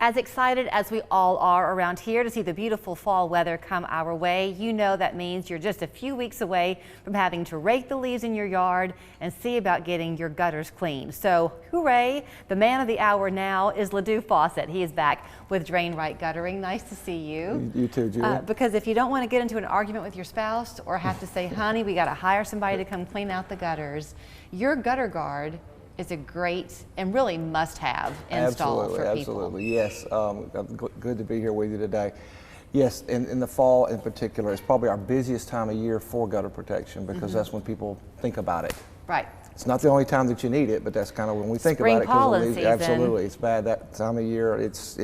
As excited as we all are around here to see the beautiful fall weather come our way, you know that means you're just a few weeks away from having to rake the leaves in your yard and see about getting your gutters clean. So hooray, the man of the hour now is LeDoux Fawcett. He is back with Drain Right Guttering. Nice to see you. You too, Julie. Because if you don't want to get into an argument with your spouse or have to say, honey, we got to hire somebody to come clean out the gutters, your gutter guard is a great and really must-have install for people. Absolutely, yes. Good to be here with you today. Yes, in the fall in particular, it's probably our busiest time of year for gutter protection because that's when people think about it. Right. It's not the only time that you need it, but that's kind of when we think Spring about it. Pollen season. Absolutely, it's bad that time of year. It's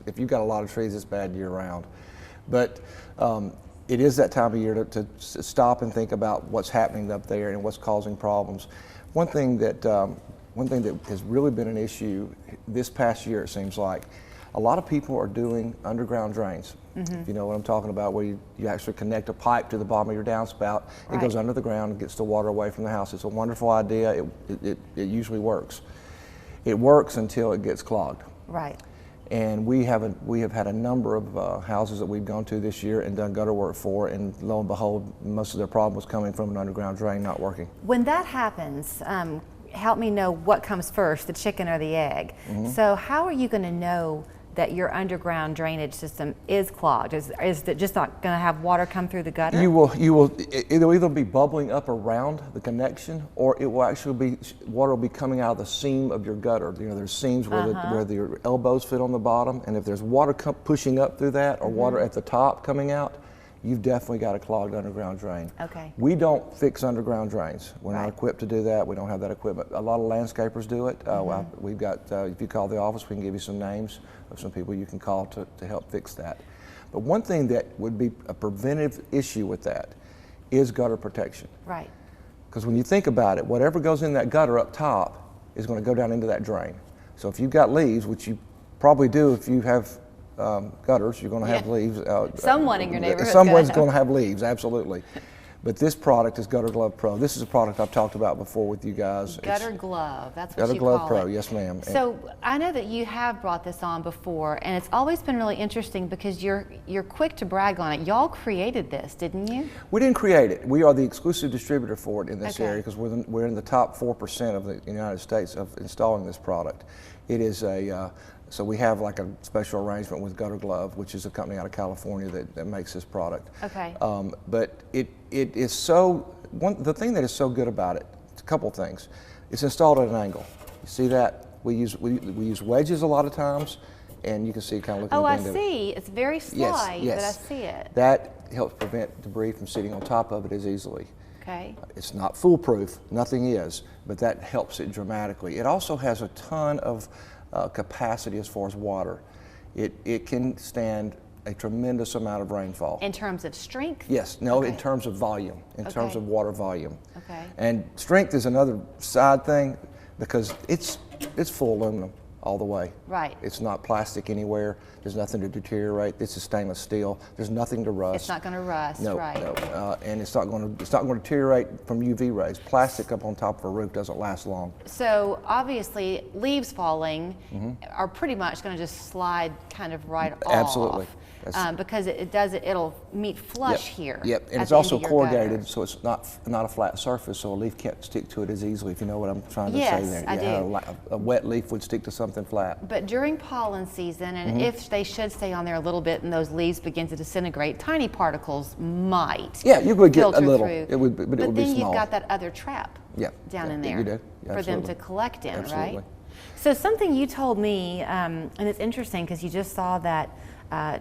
if you've got a lot of trees, it's bad year round. But it is that time of year to stop and think about what's happening up there and what's causing problems. One thing that has really been an issue this past year, it seems like, a lot of people are doing underground drains. If you know what I'm talking about, where you actually connect a pipe to the bottom of your downspout. It goes under the ground and gets the water away from the house. It's a wonderful idea. It usually works. It works until it gets clogged. Right. And we have had a number of houses that we've gone to this year and done gutter work for, and lo and behold, most of their problem was coming from an underground drain not working. When that happens, help me know what comes first, the chicken or the egg. So how are you going to know that your underground drainage system is clogged? Is it just not going to have water come through the gutter? It'll either be bubbling up around the connection, or it will actually be, water will be coming out of the seam of your gutter. You know, there's seams where your elbows fit on the bottom, and if there's water pushing up through that, or water at the top coming out, you've definitely got a clogged underground drain. Okay. We don't fix underground drains. We're not equipped to do that. We don't have that equipment. A lot of landscapers do it. We've got, if you call the office, we can give you some names of some people you can call to help fix that. But one thing that would be a preventive issue with that is gutter protection. Right. Because when you think about it, whatever goes in that gutter up top is going to go down into that drain. So if you've got leaves, which you probably do if you have gutters, you're going to have leaves. Someone in your neighborhood. Someone's going to have leaves, absolutely. But this product is Gutter Glove Pro. This is a product I've talked about before with you guys. Gutter Glove, that's what Gutter you Glove call Pro, it. yes ma'am. So I know that you have brought this on before, and it's always been really interesting because you're quick to brag on it. Y'all created this, didn't you? We didn't create it. We are the exclusive distributor for it in this area because we're in the top 4% of the United States of installing this product. It is so we have like a special arrangement with Gutter Glove, which is a company out of California that makes this product. Okay. But it is so, the thing that is so good about it, it's a couple things. It's installed at an angle. You see that? We use wedges a lot of times, and you can see kind of looking at the end of it. Oh, I see. It's very slight, but I see it. That helps prevent debris from sitting on top of it as easily. Okay. It's not foolproof, nothing is, but that helps it dramatically. It also has a ton of capacity as far as water. It can stand a tremendous amount of rainfall. In terms of strength? Yes, no, in terms of volume, in terms of water volume. Okay. And strength is another side thing because it's full aluminum all the way. Right. It's not plastic anywhere. There's nothing to deteriorate. This is stainless steel. There's nothing to rust. It's not going to rust. No, right. no, and it's not going to deteriorate from UV rays. Plastic up on top of a roof doesn't last long. So obviously, leaves falling are pretty much going to just slide kind of right off. Absolutely. Because it'll meet flush here. Yep, and it's also corrugated, so it's not a flat surface, so a leaf can't stick to it as easily, if you know what I'm trying to say there. Yes, I do. A wet leaf would stick to something flat. But during pollen season, and if they should stay on there a little bit and those leaves begin to disintegrate, tiny particles might you would get a little. Through. It would, but it would be small. But then you've got that other trap down in there you do. for them to collect in, Absolutely. right? So something you told me, and it's interesting because you just saw that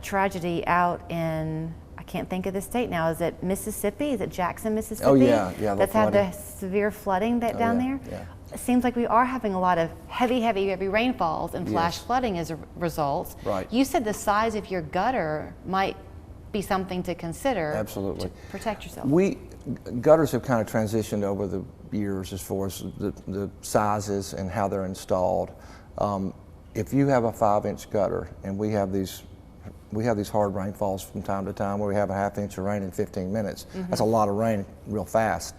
tragedy out in, I can't think of the state now. Is it Mississippi? Is it Jackson, Mississippi? Oh yeah. That's had the severe flooding down there. Yeah. It seems like we are having a lot of heavy rainfalls and flash flooding as a result. Right. You said the size of your gutter might be something to consider. Absolutely. To protect yourself. Gutters have kind of transitioned over the years as far as the sizes and how they're installed. If you have a 5-inch gutter, and we have these hard rainfalls from time to time where we have a ½ inch of rain in 15 minutes. That's a lot of rain real fast.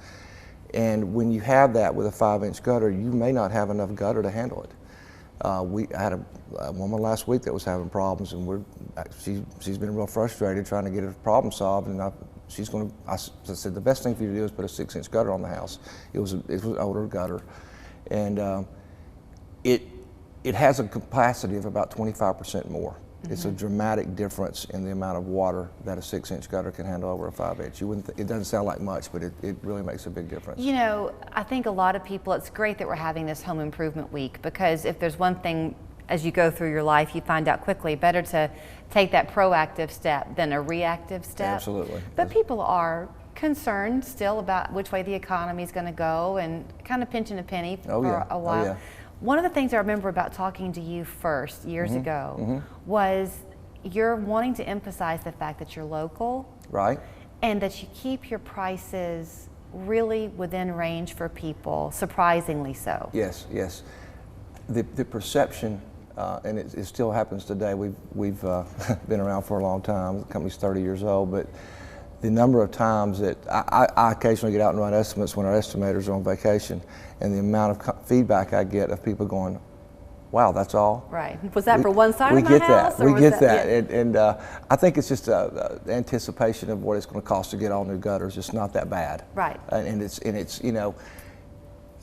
And when you have that with a 5-inch gutter, you may not have enough gutter to handle it. I had a woman last week that was having problems, and she's been real frustrated trying to get her problem solved. And I said the best thing for you to do is put a 6-inch gutter on the house. It was an older gutter, and it has a capacity of about 25% more. It's a dramatic difference in the amount of water that a 6-inch gutter can handle over a 5-inch. It doesn't sound like much, but it really makes a big difference. You know, I think a lot of people, it's great that we're having this home improvement week, because if there's one thing as you go through your life, you find out quickly, better to take that proactive step than a reactive step. Absolutely. But people are concerned still about which way the economy is going to go, and kind of pinching a penny for a while. Oh, yeah. One of the things I remember about talking to you first years ago was you're wanting to emphasize the fact that you're local, right, and that you keep your prices really within range for people, surprisingly so. Yes, yes. The perception, and it still happens today. We've been around for a long time. The company's 30 years old, but the number of times that I occasionally get out and run estimates when our estimators are on vacation, and the amount of feedback I get of people going, "Wow, that's all." Right. Was that for one side of my house? We get that. And I think it's just anticipation of what it's going to cost to get all new gutters. It's not that bad. Right. And it's you know,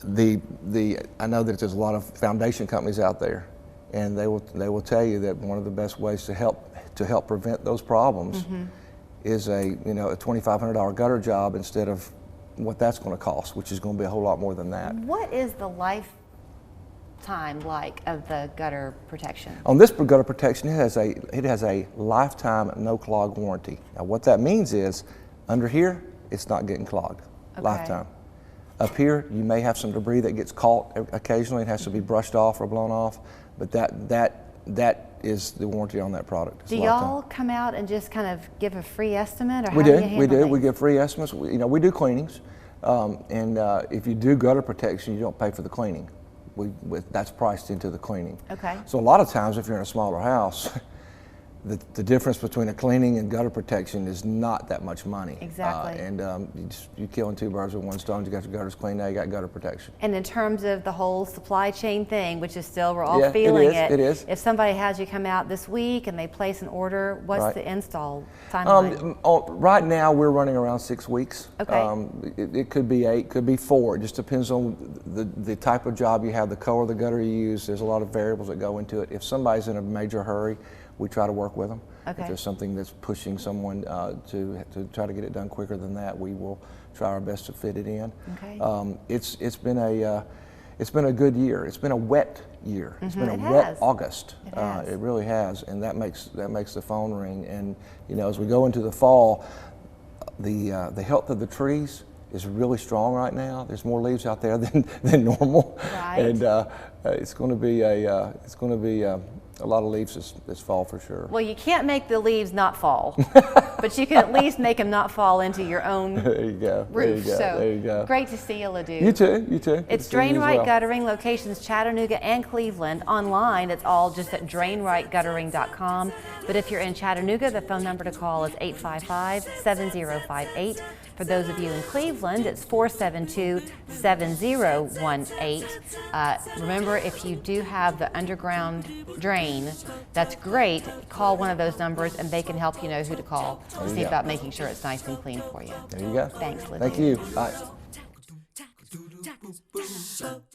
I know that there's a lot of foundation companies out there, and they will tell you that one of the best ways to help prevent those problems is a $2,500 gutter job instead of what that's going to cost, which is going to be a whole lot more than that. What is the lifetime like of the gutter protection? On this gutter protection, it has a lifetime no clog warranty. Now what that means is, under here, it's not getting clogged. Okay. Lifetime. Up here, you may have some debris that gets caught occasionally. It has to be brushed off or blown off, but that is the warranty on that product. It's do y'all come out and just kind of give a free estimate, or we how do you do. handle We do. things? We give free estimates. We do cleanings, and if you do gutter protection, you don't pay for the cleaning. That's priced into the cleaning. Okay. So a lot of times, if you're in a smaller house, the difference between a cleaning and gutter protection is not that much money. Exactly. And you're killing two birds with one stone. You got your gutters clean, now you got gutter protection. And in terms of the whole supply chain thing, which is still, we're all Yeah, feeling it is. If somebody has you come out this week and they place an order, what's the install timeline? Right now, we're running around 6 weeks. Okay. It could be 8, could be 4. It just depends on the type of job you have, the color of the gutter you use. There's a lot of variables that go into it. If somebody's in a major hurry, we try to work with them. Okay. If there's something that's pushing someone to try to get it done quicker than that, we will try our best to fit it in. Okay. It's been a good year. It's been a wet year. It's been a wet August. It really has, and that makes the phone ring. And as we go into the fall, the health of the trees is really strong right now. There's more leaves out there than normal, Right. and it's going to be a lot of leaves this fall for sure. Well, you can't make the leaves not fall, but you can at least make them not fall into your own There you go. roof. There you go. Great to see you, Ledoux. You too. You too. It's Drain Right Guttering, locations Chattanooga and Cleveland. Online, it's all just at drainrightguttering.com. But if you're in Chattanooga, the phone number to call is 855-7058. For those of you in Cleveland, it's 472-7018. Remember, if you do have the underground drain, that's great. Call one of those numbers and they can help you know who to call to see about making sure it's nice and clean for you. There you go. Thanks, Ledoux. Thank you. Bye.